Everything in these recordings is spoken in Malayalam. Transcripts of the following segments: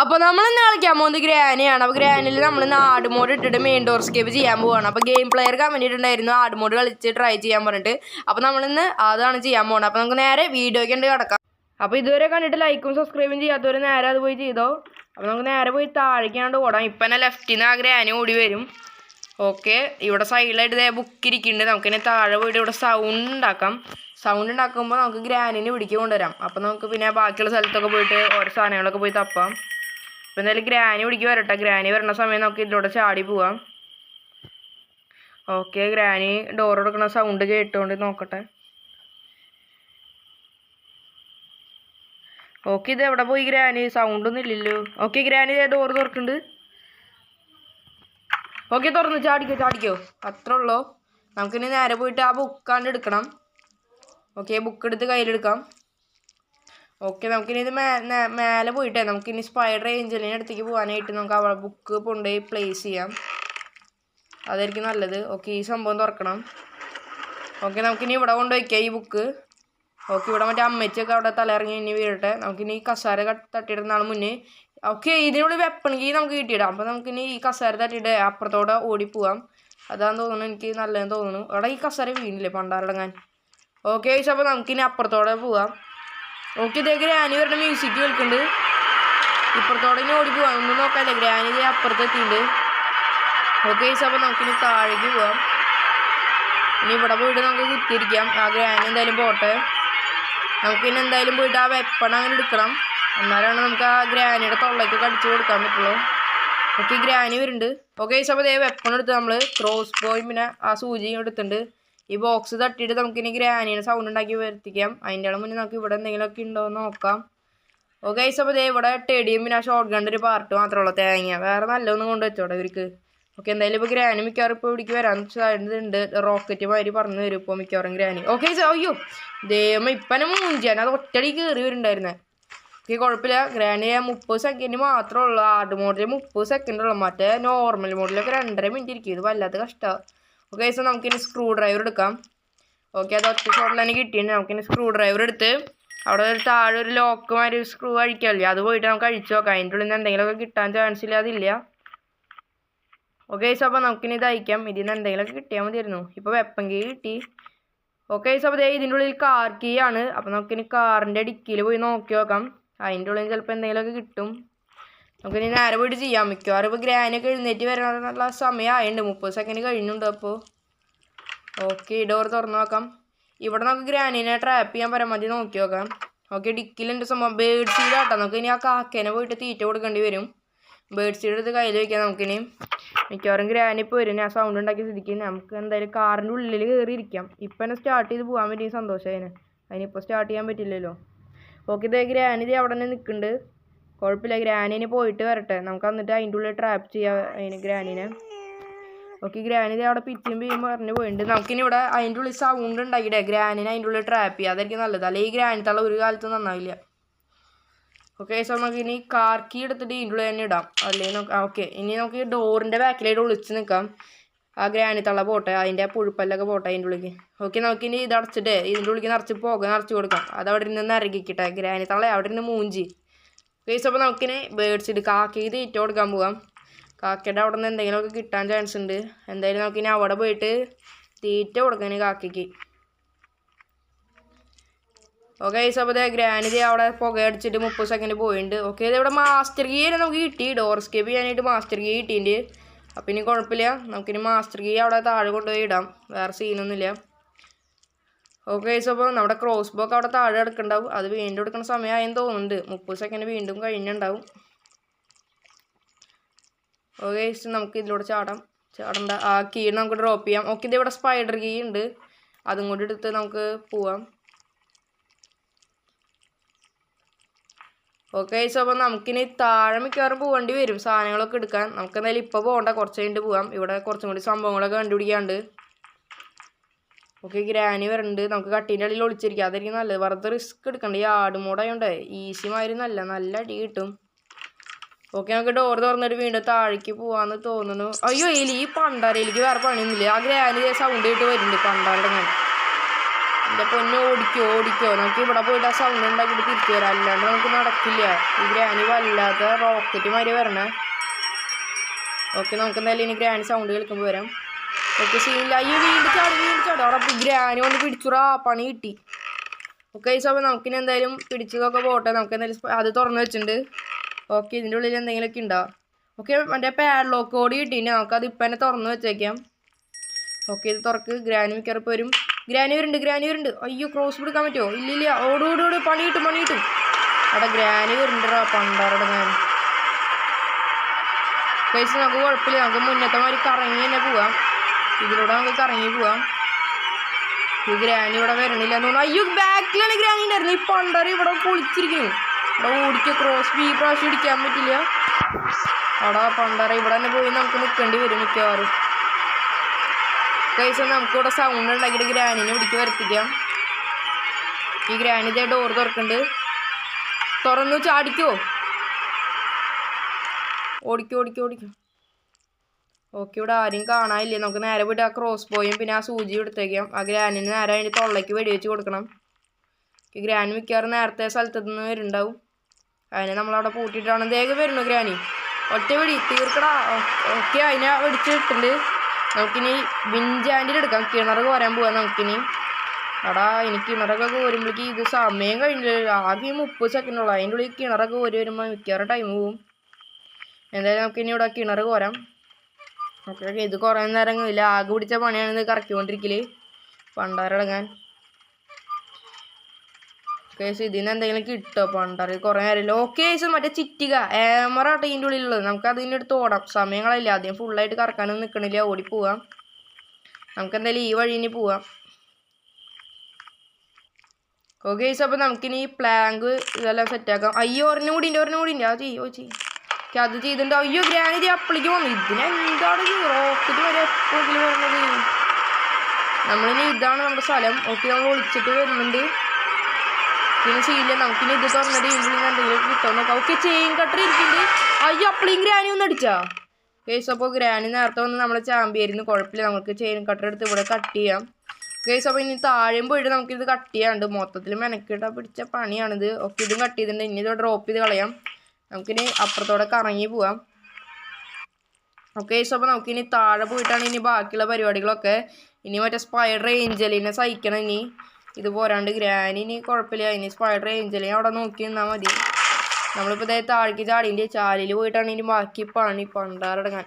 അപ്പോൾ നമ്മൾ ഇന്ന് കളിക്കാൻ പോകുന്നത് ഗ്രാനിയാണ്. അപ്പോൾ ഗ്രാനിൽ നമ്മൾ ആഡ് മോഡ് ഇട്ടിട്ട് മെയിൻ ഡോർ സ്കേപ്പ് ചെയ്യാൻ പോവാണ്. അപ്പോൾ ഗെയിം പ്ലെയർ കമൻറ്റ് ഇട്ടുണ്ടായിരുന്നു ആഡ് മോഡ് കളിച്ച് ട്രൈ ചെയ്യാൻ പറഞ്ഞിട്ട്. അപ്പോൾ നമ്മളിന്ന് അതാണ് ചെയ്യാൻ പോകുന്നത്. അപ്പോൾ നമുക്ക് നേരെ വീഡിയോയ്ക്ക് ഉണ്ട് കിടക്കാം. അപ്പോൾ ഇതുവരെ കണ്ടിട്ട് ലൈക്കും സബ്സ്ക്രൈബും ചെയ്യാത്തവർ നേരെ അത് പോയി ചെയ്തോ. അപ്പോൾ നമുക്ക് നേരെ പോയി താഴേക്കാണ്ട് ഓടാം. ഇപ്പം തന്നെ ലെഫ്റ്റിൽ നിന്ന് ആ ഗ്രാനി ഓടി വരും. ഓക്കെ, ഇവിടെ സൈഡിലായിട്ട് ഇതേ ബുക്ക് ഇരിക്കുന്നുണ്ട്. നമുക്കിനി താഴെ പോയിട്ട് ഇവിടെ സൗണ്ട് ഉണ്ടാക്കാം. സൗണ്ട് ഉണ്ടാക്കുമ്പോൾ നമുക്ക് ഗ്രാനിനെ പിടിക്ക് കൊണ്ടുവരാം. അപ്പോൾ നമുക്ക് പിന്നെ ബാക്കിയുള്ള സ്ഥലത്തൊക്കെ പോയിട്ട് ഓരോ സാധനങ്ങളൊക്കെ പോയി തപ്പാം. അപ്പോൾ എന്തായാലും ഗ്രാനി പിടിക്ക് വരട്ടെ. ഗ്രാനി വരുന്ന സമയം നമുക്ക് ഇതിലൂടെ ചാടി പോവാം. ഓക്കെ, ഗ്രാനി ഡോർ എടുക്കുന്ന സൗണ്ട് കേട്ടുകൊണ്ട് നോക്കട്ടെ. ഓക്കെ, ഇത് എവിടെ പോയി ഗ്രാനി? സൗണ്ടൊന്നും ഇല്ലല്ലോ. ഓക്കെ, ഗ്രാനി ഡോർ തുറക്കുന്നുണ്ട്. ഓക്കെ, തുറന്നു. ചാടിക്കോ. അത്രേ ഉള്ളൂ. നമുക്കിനി നേരെ പോയിട്ട് ആ ബുക്കാണ്ട് എടുക്കണം. ഓക്കെ, ബുക്ക് എടുത്ത് കയ്യിലെടുക്കാം. ഓക്കെ, നമുക്കിനി ഇത് മേലെ പോയിട്ടേ നമുക്കിനി സ്പൈഡർ ഏഞ്ചലിൻ്റെ അടുത്തേക്ക് പോകാനായിട്ട് നമുക്ക് അവിടെ ബുക്ക് കൊണ്ടുപോയി പ്ലേസ് ചെയ്യാം. അതായിരിക്കും നല്ലത്. ഓക്കെ, ഈ സംഭവം തുറക്കണം. ഓക്കെ, നമുക്കിനി ഇവിടെ കൊണ്ടുവയ്ക്കാം ഈ ബുക്ക്. ഓക്കെ, ഇവിടെ മറ്റേ അമ്മച്ചിയൊക്കെ അവിടെ തലയിറങ്ങി ഇനി വീഴട്ടെ. നമുക്കിനി ഈ കസാര തട്ടിയിടുന്നതാണ് മുന്നേ. ഓക്കെ, ഇതിനുള്ളിൽ വെപ്പൺ കീ നമുക്ക് കിട്ടിയിടാം. അപ്പോൾ നമുക്കിനി ഈ കസാര തട്ടിയിട്ട് അപ്പുറത്തോടെ ഓടിപ്പോവാം. അതാന്ന് തോന്നുന്നു, എനിക്ക് നല്ലതെന്ന് തോന്നുന്നു. അവിടെ ഈ കസാര വീണില്ലേ പണ്ടാറടങ്ങാൻ. ഓക്കെ, അപ്പോൾ നമുക്കിനി അപ്പുറത്തോടെ പോവാം. ഓക്കെ, ഇതേ ഗ്രാനി വരുന്ന മ്യൂസിക് കേൾക്കുന്നുണ്ട്. ഇപ്പുറത്തോടെ ഇനി ഓടി പോവാം. ഒന്നും നോക്കാല്ലേ, ഗ്രാനി ഇതേ അപ്പുറത്ത് എത്തിയിട്ടുണ്ട്. ഓക്കെ, അപ്പോൾ നമുക്കിനി താഴേക്ക് പോവാം. ഇനി ഇവിടെ പോയിട്ട് നമുക്ക് കുത്തിയിരിക്കാം. ആ ഗ്രാനി എന്തായാലും പോട്ടെ. നമുക്കിനി എന്തായാലും പോയിട്ട് ആ വെപ്പൺ അങ്ങനെ എടുക്കണം. എന്നാലാണ് നമുക്ക് ആ ഗ്രാനിയുടെ തൊള്ളയ്ക്ക് കടിച്ചു കൊടുക്കാൻ പറ്റുള്ളൂ. ഓക്കെ, ഗ്രാനി വരുന്നുണ്ട്. ഓക്കെ, അപ്പോൾ ഇതേ വെപ്പൺ എടുത്ത് നമ്മൾ ക്രോസ് ബോയും പിന്നെ ആ സൂചിയും എടുത്തിട്ടുണ്ട്. ഈ ബോക്സ് തട്ടിയിട്ട് നമുക്കിനി ഗ്രാനിയുടെ സൗണ്ട് ഉണ്ടാക്കി വരുത്തിക്കാം. അതിൻ്റെ മുന്നേ നമുക്ക് ഇവിടെ എന്തെങ്കിലുമൊക്കെ ഉണ്ടോ എന്ന് നോക്കാം. ഓക്കെ, അപ്പോൾ ഇതേ ഇവിടെ ടെടിയും പിന്നെ ആ ഷോർട്ട് ഗണ്ണിൻ്റെ ഒരു പാർട്ട് മാത്രമേ ഉള്ളൂ. തേങ്ങ വേറെ നല്ലതൊന്നും കൊണ്ട് വെച്ചോടെ ഇവർക്ക്. ഓക്കെ, എന്തായാലും ഇപ്പോൾ ഗ്രാനി മിക്കവാറും ഇപ്പോൾ ഇവിടേക്ക് വരാൻ സാധ്യതയുണ്ട്. റോക്കറ്റ് മാതിരി പറഞ്ഞു വരും ഇപ്പോൾ മിക്കവാറും ഗ്രാനി. ഓക്കെ, അയ്യോ ദൈവം ഇപ്പം മൂഞ്ചാൻ അത് ഒറ്റടി കയറി വരുന്നുണ്ടായിരുന്നേ. ഓക്കെ, കുഴപ്പമില്ല. ഗ്രാനി 30 സെക്കൻഡ് മാത്രമേ ഉള്ളൂ. ആർഡ് മോഡിൽ 30 സെക്കൻഡ് ഉള്ളൂ. മറ്റേ നോർമൽ മോഡിലൊക്കെ 2.5 മിനിറ്റ് ഇരിക്കും. ഇത് വല്ലാത്ത കഷ്ടമാണ്. ഓക്കെ, സോ നമുക്കിനി സ്ക്രൂ ഡ്രൈവർ എടുക്കാം. ഓക്കെ, അത് ഒറ്റ ഷോട്ടിൽ തന്നെ കിട്ടിയിട്ട് നമുക്കിനി സ്ക്രൂ ഡ്രൈവർ എടുത്ത് അവിടെ ഒരു താഴെ ഒരു ലോക്ക് മാതിരി സ്ക്രൂ അഴിക്കാമല്ലേ, അത് പോയിട്ട് നമുക്ക് അഴിച്ചു നോക്കാം. അതിൻ്റെ ഉള്ളിൽ നിന്ന് എന്തെങ്കിലുമൊക്കെ കിട്ടാൻ ചാൻസ് ഇല്ല, അതില്ല. ഓക്കെ, അപ്പോൾ നമുക്കിനി ഇത് അയക്കാം. ഇതിൽ നിന്ന് എന്തെങ്കിലുമൊക്കെ കിട്ടിയാൽ മതിയായിരുന്നു. ഇപ്പോൾ വെപ്പൺ കീ കിട്ടി. ഓക്കെ, അപ്പോൾ ഇതിൻ്റെ ഉള്ളിൽ കാർ കീ ആണ്. അപ്പോൾ നമുക്കിനി കാറിൻ്റെ ഡിക്കിയിൽ പോയി നോക്കി നോക്കാം. അതിൻ്റെ ഉള്ളിൽ ചിലപ്പോൾ എന്തെങ്കിലുമൊക്കെ കിട്ടും. നമുക്കിനി നേരെ പോയിട്ട് ചെയ്യാം. മിക്കവാറും ഇപ്പോൾ ഗ്രാനിയൊക്കെ എഴുന്നേറ്റ് വരാനുള്ള സമയമായിട്ടുണ്ട്. 30 സെക്കൻഡ് കഴിഞ്ഞുണ്ട്. അപ്പോൾ ഓക്കെ, ഡോർ തുറന്ന് നോക്കാം. ഇവിടെ നമുക്ക് ഗ്രാനിനെ ട്രാപ്പ് ചെയ്യാൻ പരമാവധി നോക്കി നോക്കാം. ഓക്കെ, ഡിക്കിലുണ്ട് സംഭവം. ബേർഡ് സീഡ് ആട്ടോ. നമുക്ക് ഇനി ആ കാക്കേനെ പോയിട്ട് തീറ്റ കൊടുക്കേണ്ടി വരും. ബേർഡ് സീഡ് എടുത്ത് കയ്യിൽ വയ്ക്കാം. നമുക്കിനി മിക്കവാറും ഗ്രാനി ഇപ്പോൾ വരും. ഞാൻ സൗണ്ട് ഉണ്ടാക്കി സ്ഥിതിക്ക് നമുക്ക് എന്തായാലും കാറിൻ്റെ ഉള്ളിൽ കയറിയിരിക്കാം. ഇപ്പം തന്നെ സ്റ്റാർട്ട് ചെയ്ത് പോകാൻ പറ്റിയ സന്തോഷം അതിനിപ്പോൾ സ്റ്റാർട്ട് ചെയ്യാൻ പറ്റില്ലല്ലോ. ഓക്കെ, ഇതേ ഗ്രാനി ഇത് അവിടെ തന്നെ നിൽക്കുന്നുണ്ട്. കുഴപ്പമില്ല, ഗ്രാനിന് പോയിട്ട് വരട്ടെ. നമുക്ക് എന്നിട്ട് അതിൻ്റെ ഉള്ളിൽ ട്രാപ്പ് ചെയ്യാം അതിന് ഗ്രാനിനെ. ഓക്കെ, ഗ്രാനി അവിടെ പിച്ചും പിയും പറഞ്ഞു പോയിട്ടുണ്ട്. നമുക്കിനി ഇവിടെ അതിൻ്റെ ഉള്ളിൽ സൗണ്ട് ഉണ്ടാക്കിയിട്ടേ ഗ്രാനിനെ അതിൻ്റെ ഉള്ളിൽ ട്രാപ്പ് ചെയ്യുക. അതായിരിക്കും നല്ലത്. അല്ലെങ്കിൽ ഈ ഗ്രാനിത്തുള്ള ഒരു കാലത്തും നന്നാവില്ല. ഓക്കെ, സോ നമുക്ക് ഇനി കാർ കീ എടുത്തിട്ട് ഇതിൻ്റെ ഉള്ളിൽ തന്നെ ഇടാം. അല്ലെങ്കിൽ ഓക്കെ, ഇനി നമുക്ക് ഡോറിൻ്റെ ബാക്കിലായിട്ട് ഒളിച്ച് നിൽക്കാം. ആ ഗ്രാനിത്തള്ള പോട്ടെ, അതിൻ്റെ പുഴുപ്പല്ലൊക്കെ പോട്ടെ അതിൻ്റെ ഉള്ളിലേക്ക്. ഓക്കെ, നമുക്കിനി ഇത് അടച്ചിട്ട് ഇതിൻ്റെ ഉള്ളിലേക്ക് നിറച്ച് കൊടുക്കാം. അത് അവിടെ നിന്ന് ഇറങ്ങിക്കിട്ടെ. ഗ്രാനിത്തള്ള അവിടെ നിന്ന് മൂഞ്ചി. ഓക്കെ, അപ്പോൾ നമുക്കിനി ബേർഡ്സ് ഇട്ട് കാക്കയ്ക്ക് തീറ്റ കൊടുക്കാൻ പോകാം. കാക്കയുടെ അവിടെ നിന്ന് എന്തെങ്കിലുമൊക്കെ കിട്ടാൻ ചാൻസ് ഉണ്ട്. എന്തായാലും നമുക്കിനി അവിടെ പോയിട്ട് തീറ്റ കൊടുക്കാൻ കാക്കയ്ക്ക്. ഓക്കെ, അപ്പോൾ ഗ്രാനി അവിടെ പുകയടിച്ചിട്ട് 30 സെക്കൻഡ് പോയിട്ടുണ്ട്. ഓക്കെ, ഇവിടെ മാസ്റ്റർ കീ നമുക്ക് കിട്ടി. ഡോർ സ്കേപ്പ് ചെയ്യാനായിട്ട് മാസ്റ്റർ കീ കിട്ടിയിട്ടുണ്ട്. അപ്പം ഇനി കുഴപ്പമില്ല. നമുക്കിനി മാസ്റ്റർ കീ അവിടെ താഴെ കൊണ്ടുപോയി ഇടാം. വേറെ സീനൊന്നുമില്ല. ഓക്കെ, അപ്പോൾ നമ്മുടെ ക്രോസ് ബോക്ക് അവിടെ താഴെ എടുക്കണ്ടാവും. അത് വീണ്ടും എടുക്കുന്ന സമയമായെന്ന് തോന്നുന്നുണ്ട്. 30 സെക്കൻഡ് വീണ്ടും കഴിഞ്ഞുണ്ടാവും. ഓക്കെ, നമുക്ക് ഇതിലൂടെ ചാടണ്ട. ആ കീ നമുക്ക് ഡ്രോപ്പ് ചെയ്യാം. ഓക്കെ, ഇതിവിടെ സ്പൈഡർ കീ ഉണ്ട്. അതും കൂടി എടുത്ത് നമുക്ക് പോവാം. ഓക്കെ, അപ്പോൾ നമുക്കിനി താഴെ മിക്കവാറും പോകേണ്ടി വരും സാധനങ്ങളൊക്കെ എടുക്കാൻ. നമുക്ക് എന്തായാലും ഇപ്പോൾ പോകണ്ട, കുറച്ച് കഴിഞ്ഞിട്ട് പോകാം. ഇവിടെ കുറച്ചും കൂടി സംഭവങ്ങളൊക്കെ കണ്ടുപിടിക്കാണ്ട്. ഓക്കെ, ഗ്രാനി വരുന്നുണ്ട്. നമുക്ക് കട്ടീൻ്റെ അടിയിൽ ഒളിച്ചിരിക്കാം. അതായിരിക്കും നല്ലത്. വെറുതെ റിസ്ക് എടുക്കണ്ട. ഈ ആട് മോഡായോണ്ട് ഈസി മാതിരി നല്ല അടി കിട്ടും. ഓക്കെ, നമുക്ക് ഡോർ തുറന്നിട്ട് വീണ്ടും താഴേക്ക് പോകാമെന്ന് തോന്നുന്നു. അയ്യോ, ഈ പണ്ടാരയിലേക്ക് വേറെ പണിയൊന്നുമില്ല. ആ ഗ്രാനി സൗണ്ട് കേട്ട് വരുന്നുണ്ട് പണ്ടാരുടെ. എൻ്റെ പൊന്നെ ഓടിക്കോ നമുക്ക് ഇവിടെ പോയിട്ട് ആ സൗണ്ട് ഉണ്ടാക്കിയിട്ട് തിരിച്ചു വരാം, അല്ലാണ്ട് നമുക്ക് നടക്കില്ല. ഈ ഗ്രാനി വല്ലാത്ത റോക്കറ്റ് മാതിരി വരണേ. ഓക്കെ, നമുക്ക് എന്തായാലും ഇനി ഗ്രാനി സൗണ്ട് കേൾക്കുമ്പോൾ വരാം. ഓക്കെ, സീനില്ല. അയ്യോ, വീണ്ടും ചാടി അവിടെ ഗ്രാനി വന്ന് പിടിച്ചുറാ, പണി കിട്ടി. ഓക്കെ ഗൈസ്, അപ്പോൾ നമുക്കിനി എന്തായാലും പിടിച്ചതൊക്കെ പോട്ടെ. നമുക്ക് എന്തായാലും അത് തുറന്ന് വെച്ചിട്ടുണ്ട്. ഓക്കെ, ഇതിൻ്റെ ഉള്ളിൽ എന്തെങ്കിലുമൊക്കെ ഉണ്ടാവും. ഓക്കെ, മറ്റേ പാഡ്ലോക്ക് കോഡ് കിട്ടിയിട്ട് നമുക്കത് ഇപ്പം തന്നെ തുറന്ന് വെച്ചേക്കാം. ഓക്കെ, ഇത് തുറക്ക്. ഗ്രാനി മിക്കറപ്പ് വരും. ഗ്രാനി വരുന്നുണ്ട്. അയ്യോ, ക്രോസ് പിടിക്കാൻ പറ്റുമോ? ഇല്ലില്ല. ഓട് പണി കിട്ടും. അവിടെ ഗ്രാനി വരുന്നുണ്ടാ പണ്ടാറുടെ ഞാൻ. ഗൈസ്, നമുക്ക് കുഴപ്പമില്ല. നമുക്ക് മുന്നത്തെ മാതിരി കറങ്ങി തന്നെ പോവാം. ഇതിലൂടെ നമുക്ക് കറങ്ങി പോവാം. ഈ ഗ്രാനി ഇവിടെ വരണില്ല എന്ന് തോന്നുന്നു. അയ്യോ, ബാക്കിലാണ് ഗ്രാനി ഉണ്ടായിരുന്നു. ഈ പണ്ടാറ് ഇവിടെ പൊളിച്ചിരിക്കുന്നു. ഇവിടെ ഓടിക്കുക. ക്രോസ് ബി പ്രാവശ്യം ഇടിക്കാൻ പറ്റില്ല. അവിടെ പണ്ടാറ ഇവിടെ തന്നെ പോയി നമുക്ക് നിൽക്കേണ്ടി വരും മിക്കവാറും. ഗൈസ്, നമുക്കിവിടെ സൗണ്ട് ഉണ്ടാക്കിയിട്ട് ഗ്രാനിനെ പിടിക്ക് വരുത്തിക്കാം. ഈ ഗ്രാനിൻ്റെ ഡോർ തുറക്കുന്നുണ്ട്. തുറന്നു ചാടിക്കോ. ഓടിക്കോ. ഓക്കെ, ഇവിടെ ആരും കാണാനില്ലേ. നമുക്ക് നേരെ പോയിട്ട് ആ ക്രോസ് ബോയും പിന്നെ ആ സൂചി എടുത്തേക്കാം. ആ ഗ്രാനിന് നേരെ അതിൻ്റെ തൊള്ളയ്ക്ക് വെടിവെച്ച് കൊടുക്കണം. ഈ ഗ്രാനി മിക്കവാറും നേരത്തെ സ്ഥലത്ത് നിന്ന് വരുന്നുണ്ടാവും. അതിനെ നമ്മളവിടെ പൂട്ടിയിട്ടാണ് വേഗം വരുന്നു. ഗ്രാനി ഒറ്റ വെടി തീർക്കടാ. ഓക്കെ, അതിനെ വെടിച്ചിട്ടുണ്ട്. നമുക്കിനി വിൻജാൻഡിൽ എടുക്കാം. കിണർ കോരാൻ പോവാം നമുക്കിനി. ഇനി കിണറൊക്കെ കോരുമ്പോഴേക്ക് ഇത് സമയം കഴിഞ്ഞില്ല. ആകെ 30 സെക്കൻഡുള്ളൂ. അതിൻ്റെ ഉള്ളിൽ കിണറൊക്കെ കോരി വരുമ്പോൾ മിക്കവാറും ടൈം പോവും. എന്തായാലും നമുക്കിനി ഇവിടെ കിണർ കോരാം. ഓക്കെ, ഇത് കുറേ നേരം ഇല്ല. ആകെ പിടിച്ച പണിയാണ് ഇത് കറക്കിക്കൊണ്ടിരിക്കല് പണ്ടാരടങ്ങാൻ. കേസ് ഇതിന് എന്തെങ്കിലും കിട്ടോ പണ്ടാറ് കുറേ നേരമില്ല. ഓക്കെ കേസ്, മറ്റേ ചിറ്റിക ഏമറാട്ടെ ഇതിൻ്റെ ഉള്ളിലുള്ളത്. നമുക്ക് അതിനെടുത്ത് ഓടാം. സമയങ്ങളില്ല. ആദ്യം ഫുള്ളായിട്ട് കറക്കാനൊന്നും നിൽക്കണില്ല. ഓടിപ്പോവാം. നമുക്ക് എന്തായാലും ഈ വഴി ഇനി പോവാം. ഓക്കെ കേസ്, അപ്പോൾ നമുക്കിനി പ്ലാങ്ക് ഇതെല്ലാം സെറ്റാക്കാം. അയ്യോ, ഒരെണ്ണം കൂടി ഉണ്ട്. അത് അത് ചെയ്തിട്ടുണ്ട്. അയ്യോ, ഗ്രാനി അപ്പളിക്ക് വന്നു. ഇതിനെന്താണ് റോക്കറ്റ് വരെ എപ്പോഴെങ്കിലും വരുന്നത്? നമ്മളിനി ഇതാണ് നമ്മുടെ സ്ഥലം. ഓക്കെ, നമ്മൾ ഒളിച്ചിട്ട് വരുന്നുണ്ട്. പിന്നെ ചെയ്യില്ല. നമുക്കിനി ഇത് തുറന്നിട്ട് ഇതിൽ എന്തെങ്കിലും കിട്ടുമെന്ന് നോക്കാം. ഓക്കെ, ചെയിൻ കട്ടർ ഇരിക്കുന്നുണ്ട്. അയ്യോ, അപ്പളിയും ഗ്രാനി ഒന്ന് അടിച്ചാ കേസ്. അപ്പോൾ ഗ്രാനി നേരത്തെ വന്ന് നമ്മളെ ചാമ്പിയായിരുന്നു. കുഴപ്പമില്ല. നമുക്ക് ചെയിൻ കട്ടർ എടുത്ത് ഇവിടെ കട്ട് ചെയ്യാം. കേസ്, അപ്പോൾ ഇനി താഴെയും പോയിട്ട് നമുക്കിത് കട്ട് ചെയ്യാണ്ട്. മൊത്തത്തിൽ മെനക്കിട്ടാ പിടിച്ച പണിയാണിത്. ഓക്കെ, ഇതും കട്ട് ചെയ്തിട്ടുണ്ട്. ഇനി ഇത് ഡ്രോപ്പ് ചെയ്ത് കളയാം. നമുക്കിനി അപ്പുറത്തോടെ കറങ്ങി പോവാം. ഓക്കെ, അപ്പോൾ നമുക്കിനി താഴെ പോയിട്ടാണ് ഇനി ബാക്കിയുള്ള പരിപാടികളൊക്കെ. ഇനി മറ്റേ സ്പൈഡർ ഏഞ്ചലിനെ സഹിക്കണം. ഇനി ഇത് പോരാണ്ട് ഗ്രാനി ഇനി കുഴപ്പമില്ല. ഇനി സ്പൈഡർ ഏഞ്ചലിനെ അവിടെ നോക്കി നിന്നാൽ മതി. നമ്മളിപ്പോൾ ഇതായത് താഴേക്ക് ചാടിൻ്റെ ചാലിൽ പോയിട്ടാണ് ഇനി ബാക്കി പണി പണ്ടാറടങ്ങാൻ.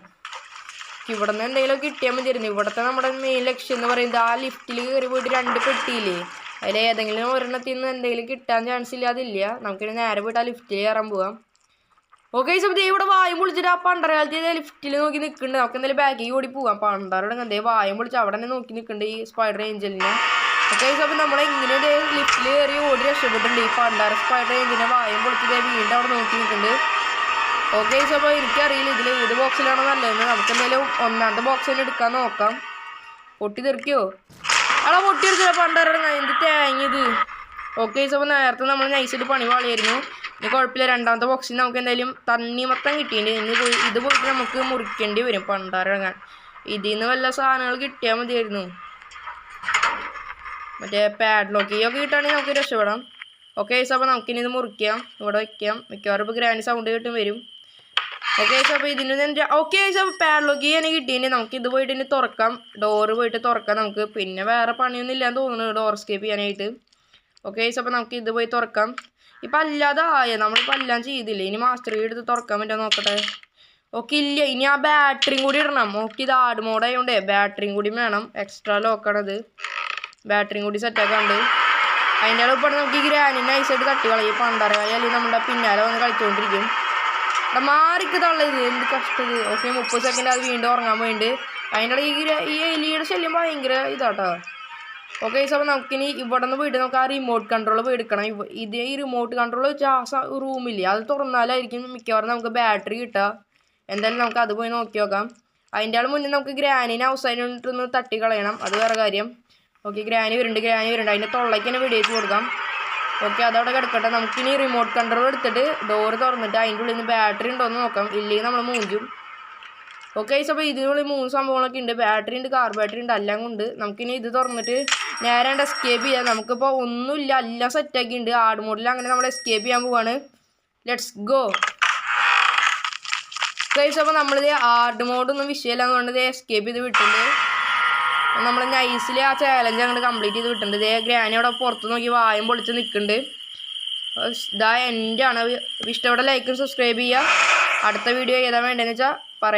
ഇവിടെ നിന്ന് എന്തെങ്കിലും കിട്ടിയാൽ മതിയായിരുന്നു. ഇവിടുത്തെ നമ്മുടെ മെയിൻ ലക്ഷ്യം എന്ന് പറയുന്നത് ആ ലിഫ്റ്റിൽ കയറി പോയിട്ട് 2 പെട്ടിയില്ലേ, അതിൽ ഏതെങ്കിലും ഒരെണ്ണത്തിൽ നിന്ന് എന്തെങ്കിലും കിട്ടാൻ ചാൻസ് ഇല്ലാതില്ല. നമുക്കിനി നേരെ പോയിട്ട് ആ ലിഫ്റ്റിൽ കയറാൻ പോവാം. ഓക്കെ, അപ്പോൾ ഇവിടെ വായും പൊളിച്ചിട്ട് ആ പണ്ടര കാലത്ത് ലിഫ്റ്റിൽ നോക്കി നിൽക്കുന്നുണ്ട്. നമുക്ക് എന്തായാലും ബാക്കിൽ കൂടി പോവാം. പണ്ടാറോടെ എന്തേ വായും പൊളിച്ച് അവിടെ തന്നെ നോക്കി നിൽക്കുന്നുണ്ട് ഈ സ്പൈഡർ ഏഞ്ചലിനെ. ഓക്കെ, അപ്പോൾ നമ്മളെങ്ങനെ ലിഫ്റ്റിൽ കയറി ഓടി രക്ഷപ്പെട്ടിട്ടുണ്ട്. ഈ പണ്ടാര സ്പൈഡർ ഏഞ്ചലിനെ വായും പൊളിച്ചത് വീണ്ടും അവിടെ നോക്കി നിൽക്കുന്നുണ്ട്. ഓക്കെ, അപ്പോൾ എനിക്കറിയില്ല ഇതിൽ ഏത് ബോക്സിലാണോ നല്ലതെന്ന്. നമുക്ക് എന്തായാലും ഒന്നാമത്തെ ബോക്സ് തന്നെ എടുക്കാൻ നോക്കാം. പൊട്ടി തെറിക്കോ? അവിടെ പൊട്ടി തെറിച്ചാൽ പണ്ടാറടങ്ങാൻ എന്ത് തേങ്ങിയത്. ഓക്കെ, അപ്പോൾ നേരത്തെ നമ്മൾ നൈസായിട്ട് പണി പാളിയായിരുന്നു. ഇനി കുഴപ്പമില്ല. രണ്ടാമത്തെ ബോക്സിൽ നമുക്ക് എന്തായാലും തണ്ണിമത്തം കിട്ടിയിട്ടുണ്ട്. ഇത് പോയിട്ട് നമുക്ക് മുറിക്കേണ്ടി വരും പണ്ടാരടങ്ങാൻ. ഇതിൽ നിന്ന് വല്ല സാധനങ്ങൾ കിട്ടിയാൽ മതിയായിരുന്നു. മറ്റേ പാഡ്ലോക്ക് ഒക്കെ കിട്ടുകയാണെങ്കിൽ നമുക്ക് രക്ഷപ്പെടാം. ഓക്കെ, അപ്പോൾ നമുക്കിനി ഇത് മുറിക്കാം. ഇവിടെ വയ്ക്കാം. മിക്കവാറും ഇപ്പോൾ ഗ്രാനി സൗണ്ട് കിട്ടും വരും. ഓക്കെ, അപ്പോൾ ഇതിന് ഓക്കെ, അപ്പോൾ പാഡ്ലോക്ക് ചെയ്യാൻ കിട്ടിയിട്ട് നമുക്ക് ഇത് പോയിട്ട് ഇനി തുറക്കാം. ഡോറ് പോയിട്ട് തുറക്കാം നമുക്ക്. പിന്നെ വേറെ പണിയൊന്നും ഇല്ലാന്ന് തോന്നുന്നു ഡോർ എസ്കേപ്പ് ചെയ്യാനായിട്ട്. ഓക്കെ, അപ്പോൾ നമുക്ക് ഇത് പോയി തുറക്കാം. ഇപ്പം അല്ലാതെ നമ്മളിപ്പോൾ എല്ലാം ചെയ്തില്ലേ. ഇനി മാസ്റ്റർ കീ എടുത്ത് തുറക്കാൻ പറ്റുമോ നോക്കട്ടെ. ഓക്കെ, ഇല്ല. ഇനി ആ ബാറ്ററിയും കൂടി ഇടണം. ഓക്കെ, ഇത് ആഡ് മോഡ് ആയതുകൊണ്ടേ ബാറ്ററിയും കൂടി വേണം. എക്സ്ട്രാ ലോക്കാണത്. ബാറ്ററിയും കൂടി സെറ്റാക്കാണ്ട് അതിൻ്റെ ഇപ്പോൾ നമുക്ക് ഈ ഗ്രാനി നൈസായിട്ട് തട്ടി കളയും. പണ്ടറിയായി അല്ലെങ്കിൽ നമ്മുടെ പിന്നാലെ വന്ന് കളിച്ചുകൊണ്ടിരിക്കും. അവിടെ മാറിക്ക് തള്ളത് എന്ത് കഷ്ടത്. ഓക്കെ, 30 സെക്കൻഡ് അത് വീണ്ടും ഉറങ്ങാൻ വേണ്ടി. അതിൻ്റെ ഈ എലിയുടെ ശല്യം ഭയങ്കര ഇതാട്ടോ. ഓക്കെ, അപ്പോൾ നമുക്കിനി ഇവിടെ നിന്ന് പോയിട്ട് നമുക്ക് ആ റിമോട്ട് കൺട്രോൾ പോയി എടുക്കണം. ഈ റിമോട്ട് കൺട്രോൾ വെച്ചാൽ ആ റൂമില്ലേ അത് തുറന്നാലായിരിക്കും മിക്കവാറും നമുക്ക് ബാറ്ററി കിട്ടുക. എന്തായാലും നമുക്ക് അത് പോയി നോക്കി നോക്കാം. അതിൻ്റെ മുന്നേ നമുക്ക് ഗ്രാനിനെ അവസാനമായിട്ടൊന്ന് തട്ടി കളയണം. അത് വേറെ കാര്യം. ഓക്കെ, ഗ്രാനി വരുന്നുണ്ട്. അതിൻ്റെ തൊള്ളയ്ക്ക് തന്നെ വെടിവെച്ച് കൊടുക്കാം. ഓക്കെ, അതവിടെ കിടക്കട്ടെ. നമുക്കിനി റിമോട്ട് കൺട്രോൾ എടുത്തിട്ട് ഡോറ് തുറന്നിട്ട് അതിൻ്റെ ഉള്ളിൽ നിന്ന് ബാറ്ററി ഉണ്ടോ എന്ന് നോക്കാം. ഇല്ലെങ്കിൽ നമ്മൾ മൂഞ്ചും. ഓക്കെ, അപ്പോൾ ഇതിനുള്ളിൽ 3 സംഭവങ്ങളൊക്കെ ഉണ്ട്. ബാറ്ററി ഉണ്ട്, കാർ ബാറ്ററി ഉണ്ട്, എല്ലാം കൊണ്ട് നമുക്കിനി ഇത് തുറന്നിട്ട് നേരെ എസ്കേപ്പ് ചെയ്യാം. നമുക്കിപ്പോൾ ഒന്നുമില്ല, എല്ലാം സെറ്റാക്കിയിട്ടുണ്ട്. ആഡ് മോഡിൽ അങ്ങനെ നമ്മൾ എസ്കേപ്പ് ചെയ്യാൻ പോവാണ്. Let's go guys. അപ്പോൾ നമ്മളിത് ആർഡ് മോഡൊന്നും വിഷയമില്ലാന്നുകൊണ്ട് ഇത് എസ്കേപ്പ് ചെയ്ത് വിട്ടിട്ടുണ്ട്. നമ്മൾ നൈസിൽ ആ ചാലഞ്ച് അങ്ങോട്ട് കംപ്ലീറ്റ് ചെയ്ത് വിട്ടിട്ടുണ്ട്. ഇതേ ഗ്രാനി അവിടെ പുറത്ത് നോക്കി വായം പൊളിച്ച് നിൽക്കുന്നുണ്ട്. ഇതാ എൻ്റെ ആണ്. ഇഷ്ടപ്പെട്ട ലൈക്കും സബ്സ്ക്രൈബ് ചെയ്യുക. അടുത്ത വീഡിയോ ഏതാ വേണ്ടതെന്ന് വെച്ചാൽ പറയാം.